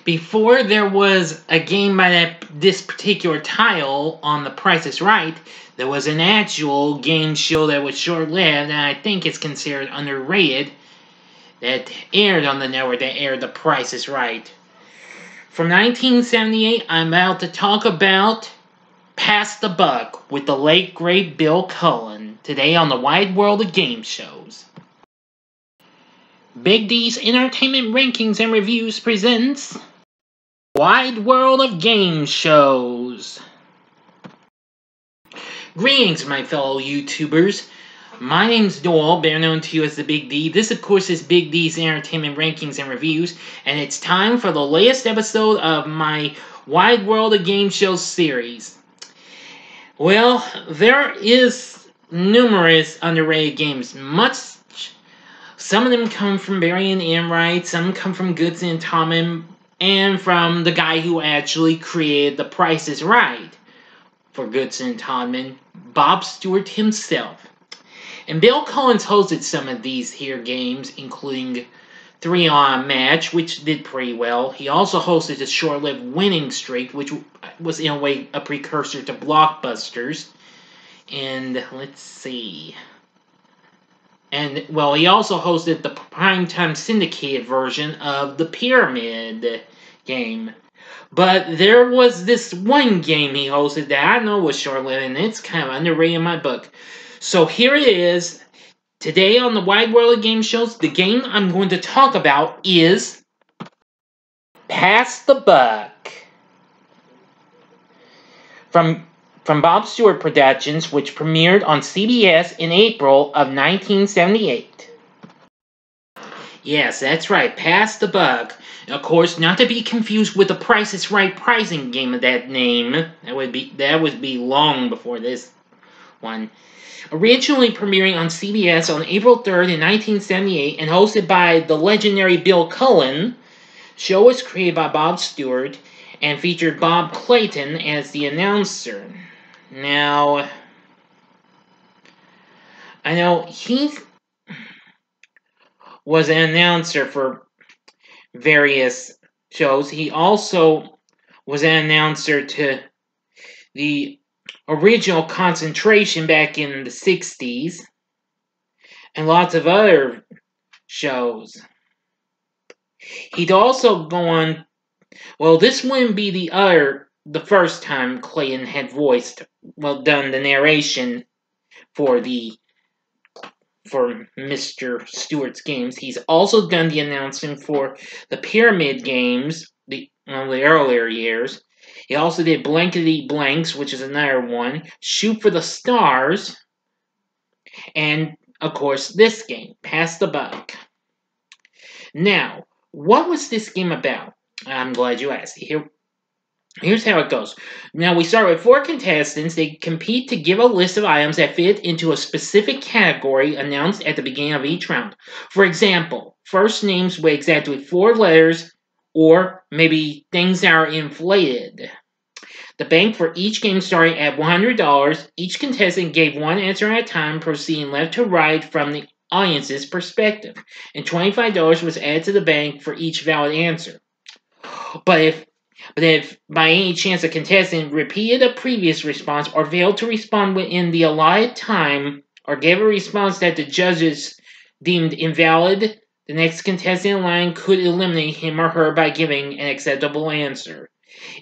Before there was a game by this particular title on The Price is Right, there was an actual game show that was short-lived, and I think it's considered underrated, that aired on the network that aired The Price is Right. From 1978, I'm about to talk about Pass the Buck with the late great Bill Cullen, today on the Wide World of Game Shows. Big D's Entertainment Rankings and Reviews presents Wide World of Game Shows. Greetings, my fellow YouTubers. My name's Doyle, better known to you as the Big D. This, of course, is Big D's Entertainment Rankings and Reviews, and it's time for the latest episode of my Wide World of Game Shows series. Well, there is numerous underrated games. Some of them come from Barry and Enright, some come from Goodson and Tallman, and from the guy who actually created The Price is Right for Goodson and Tallman, Bob Stewart himself. And Bill Cullen's hosted some of these here games, including 3-on Match, which did pretty well. He also hosted a short-lived Winning Streak, which was in a way a precursor to Blockbusters. And let's see. And, well, he also hosted the primetime syndicated version of the Pyramid game. But there was this one game he hosted that I know was short-lived, and it's kind of underrated in my book. So here it is. Today on the Wide World of Game Shows, the game I'm going to talk about is Pass the Buck. From Bob Stewart Productions, which premiered on CBS in April of 1978. Yes, that's right, Pass the Buck. Of course, not to be confused with the Price is Right pricing game of that name. That would be long before this one. Originally premiering on CBS on April 3rd in 1978 and hosted by the legendary Bill Cullen, the show was created by Bob Stewart and featured Bob Clayton as the announcer. Now, I know he was an announcer for various shows. He also was an announcer to the original Concentration back in the 60s and lots of other shows. He'd also go on, well, this wouldn't be the first time Clayton had done the narration for Mr. Stewart's games. He's also done the announcing for the Pyramid games, the earlier years. He also did Blankety Blanks, which is another one, Shoot for the Stars, and, of course, this game, Pass the Buck. Now, what was this game about? I'm glad you asked. Here's how it goes. Now, we start with 4 contestants. They compete to give a list of items that fit into a specific category announced at the beginning of each round. For example, first names with exactly 4 letters, or maybe things that are inflated. The bank for each game started at $100. Each contestant gave one answer at a time, proceeding left to right from the audience's perspective. And $25 was added to the bank for each valid answer. But if by any chance a contestant repeated a previous response or failed to respond within the allotted time or gave a response that the judges deemed invalid, the next contestant in line could eliminate him or her by giving an acceptable answer.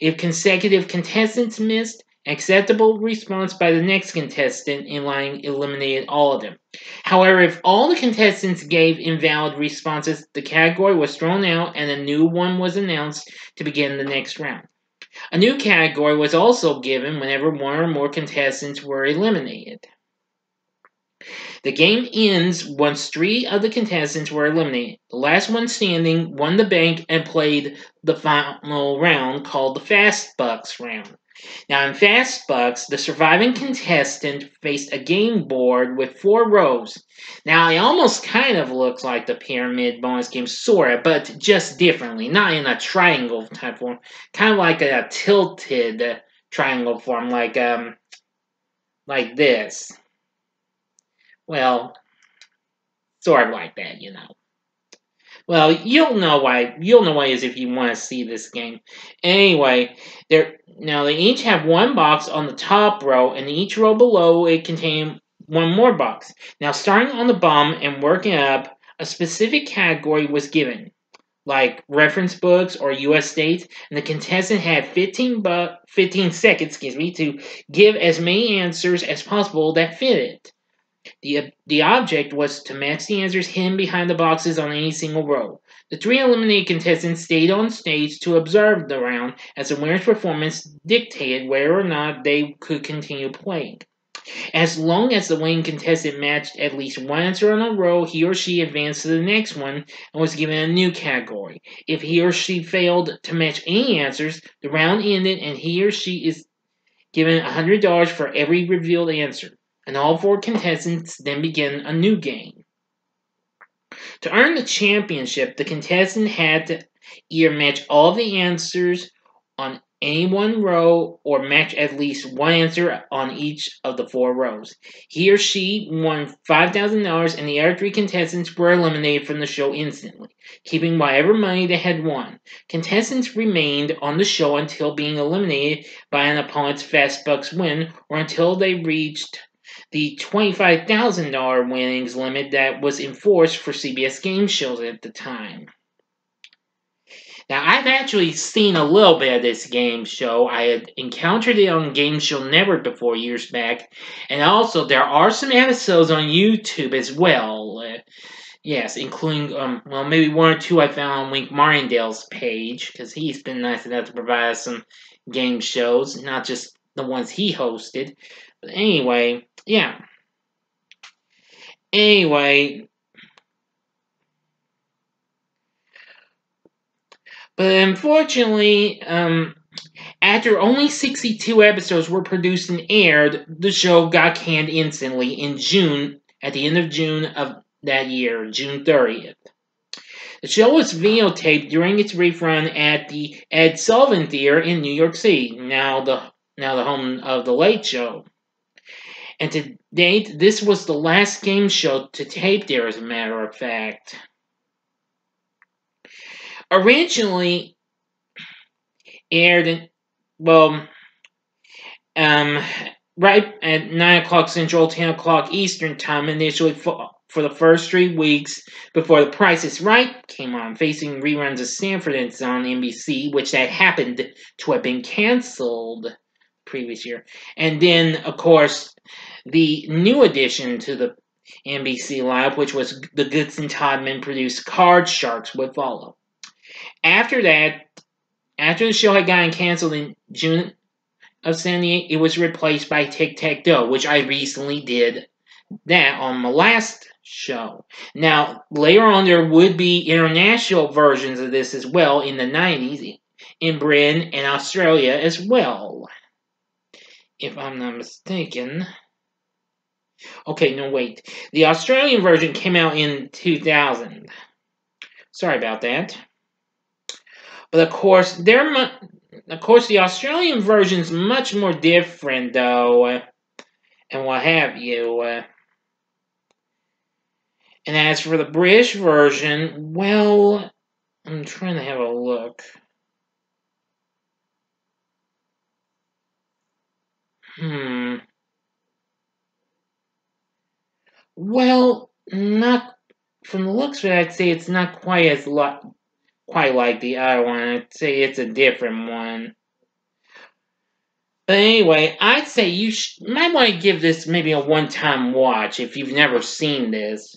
If consecutive contestants missed, an acceptable response by the next contestant in line eliminated all of them. However, if all the contestants gave invalid responses, the category was thrown out and a new one was announced to begin the next round. A new category was also given whenever one or more contestants were eliminated. The game ends once 3 of the contestants were eliminated. The last one standing won the bank and played the final round called the Fast Bucks round. Now in Fast Bucks, the surviving contestant faced a game board with 4 rows. Now it almost kind of looks like the Pyramid bonus game, sorta, but just differently. Not in a triangle type form. Kind of like a tilted triangle form, like this. Well, sort of like that, you know. Well, you'll know why. You'll know why is if you want to see this game. Anyway, they each have one box on the top row, and each row below it contain one more box. Now, starting on the bottom and working up, a specific category was given, like reference books or U.S. states, and the contestant had 15 seconds, to give as many answers as possible that fit it. The object was to match the answers hidden behind the boxes on any single row. The three eliminated contestants stayed on stage to observe the round as the winner's performance dictated whether or not they could continue playing. As long as the winning contestant matched at least one answer on a row, he or she advanced to the next one and was given a new category. If he or she failed to match any answers, the round ended and he or she is given $100 for every revealed answer. And all four contestants then begin a new game. To earn the championship, the contestant had to either match all the answers on any one row or match at least one answer on each of the four rows. He or she won $5,000 and the other three contestants were eliminated from the show instantly, keeping whatever money they had won. Contestants remained on the show until being eliminated by an opponent's Fast Bucks win or until they reached the $25,000 winnings limit that was enforced for CBS game shows at the time. Now, I've actually seen a little bit of this game show. I had encountered it on Game Show Network before years back. And also, there are some episodes on YouTube as well. Yes, including, maybe one or two I found on Wink Martindale's page, because he's been nice enough to provide us some game shows, not just the ones he hosted. But anyway, yeah. Anyway, but unfortunately, after only 62 episodes were produced and aired, the show got canned instantly in June, at the end of June of that year, June 30th. The show was videotaped during its rerun at the Ed Sullivan Theater in New York City, now the home of The Late Show. And to date, this was the last game show to tape there, as a matter of fact. Originally aired, right at 9 o'clock Central, 10 o'clock Eastern Time, initially for the first 3 weeks before The Price is Right came on, facing reruns of Sanford and Son on NBC, which that happened to have been canceled the previous year. And then, of course, the new addition to the NBC lineup, which was the Goodson Todman produced Card Sharks, would follow. After that, after the show had gotten canceled in June of 78, it was replaced by Tic-Tac-Toe, which I recently did that on my last show. Now, later on, there would be international versions of this as well in the 90s, in Britain and Australia as well, if I'm not mistaken. Okay, no, wait. The Australian version came out in 2000. Sorry about that. But of course, the Australian version's much more different, though, and what have you. And as for the British version, well, I'm trying to have a look. Well, not from the looks of it, I'd say it's not quite like the other one. I'd say it's a different one. But anyway, I'd say you might want to give this maybe a one-time watch if you've never seen this.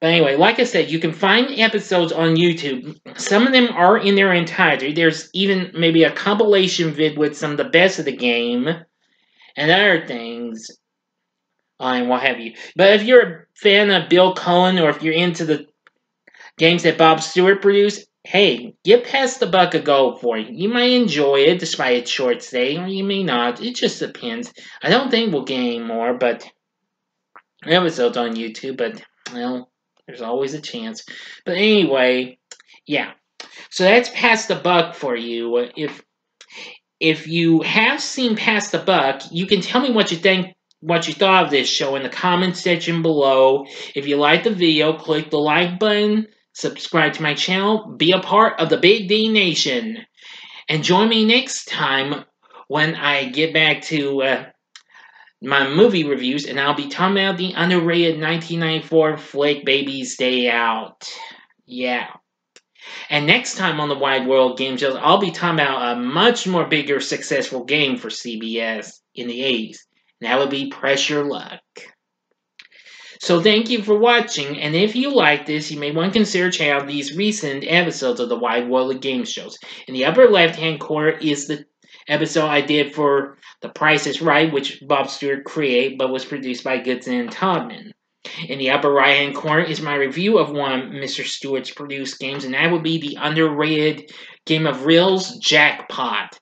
But anyway, like I said, you can find episodes on YouTube. Some of them are in their entirety. There's even maybe a compilation vid with some of the best of the game and other things, and what have you. But if you're a fan of Bill Cullen, or if you're into the games that Bob Stewart produced, hey, give Pass the Buck a go for you. You might enjoy it despite its short stay, or you may not. It just depends. I don't think we'll get any more, but episodes on YouTube, but, well, there's always a chance. But anyway, yeah. So that's Pass the Buck for you. If you have seen Pass the Buck, you can tell me what you thought of this show in the comments section below. If you like the video, click the like button, subscribe to my channel, be a part of the Big D Nation. And join me next time when I get back to my movie reviews, and I'll be talking about the underrated 1994 flick Baby's Day Out. Yeah. And next time on the Wide World Game Shows, I'll be talking about a much more bigger successful game for CBS in the 80s. And that would be Pressure Luck. So thank you for watching, and if you like this, you may want to consider checking out these recent episodes of the Wide World of Game Shows. In the upper left-hand corner is the episode I did for The Price is Right, which Bob Stewart created, but was produced by Goodson and Todman. In the upper right-hand corner is my review of one of Mr. Stewart's produced games, and that would be the underrated game of Reels, Jackpot.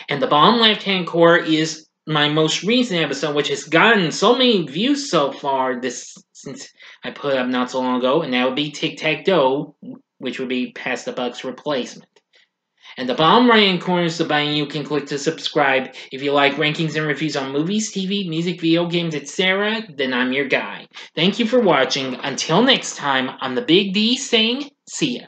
And the bottom left-hand corner is my most recent episode, which has gotten so many views so far since I put it up not so long ago, and that would be Tic-Tac-Toe, which would be Pass the Buck's replacement. And the bottom right-hand corner is the button you can click to subscribe. If you like rankings and reviews on movies, TV, music, video games, etc., then I'm your guy. Thank you for watching. Until next time, I'm the Big D saying, see ya.